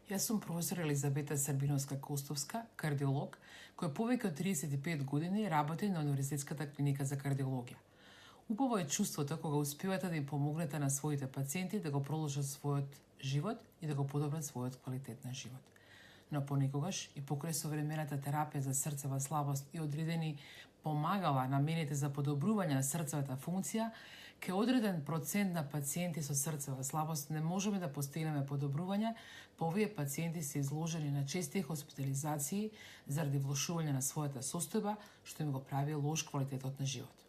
Јас сум професор Елизабета Сабиновска-Костовска, кардиолог, кој повеќе од 35 години работи на Универзитетската клиника за кардиологија. Убаво е чувството кога успевате да им помогнете на своите пациенти да го продолжат својот живот и да го подобрат својот квалитет на живот. Но понекогаш и покрај современата терапија за срцева слабост и одредени помагала намените за подобрување на срцевата функција, ке одреден процент на пациенти со срцева слабост не можеме да постигнеме подобрување, па овие пациенти се изложени на чести хоспитализации заради влошување на својата состојба, што им го прави лош квалитетот на живот.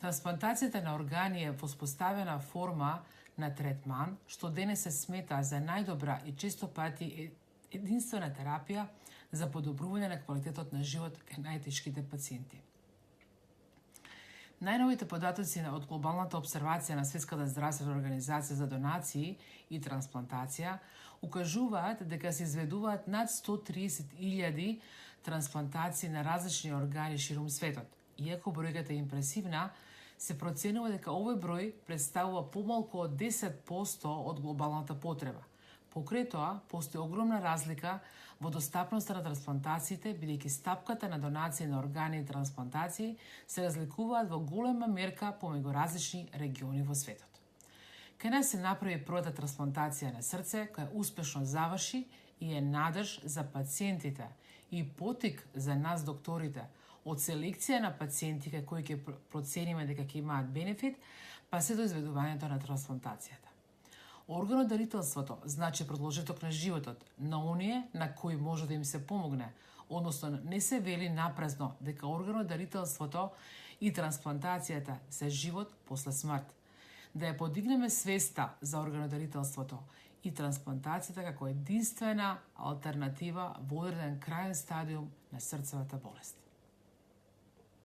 Трансплантацијата на органи е воспоставена форма на третман, што денес се смета за најдобра и често пати единствена терапија за подобрување на квалитетот на живот кај најтешките пациенти. Најновите податоци од глобалната обсервација на Светската здравствена организација за донации и трансплантација укажуваат дека се изведуваат над 130.000 трансплантации на различни органи ширум светот. Иако бројката е импресивна, се проценува дека овој број представува помалку од 10% од глобалната потреба. Покрај тоа, постои огромна разлика во достапноста на трансплантациите, бидејќи стапката на донација на органи и трансплантации се разликуваат во голема мерка помеѓу различни региони во светот. Кај нас се направи првата трансплантација на срце, која успешно заврши и е надеж за пациентите и потик за нас докторите од селекција на пациентите кои ќе процениме дека ќе имаат бенефит, па се до изведувањето на трансплантацијата. Органодарителството значи продолжеток на животот на оние на кои може да им се помогне, односно не се вели напразно дека органодарителството и трансплантацијата се живот после смрт. Да ја подигнеме свеста за органодарителството и трансплантацијата како единствена алтернатива во одреден крајен стадиум на срцевата болест.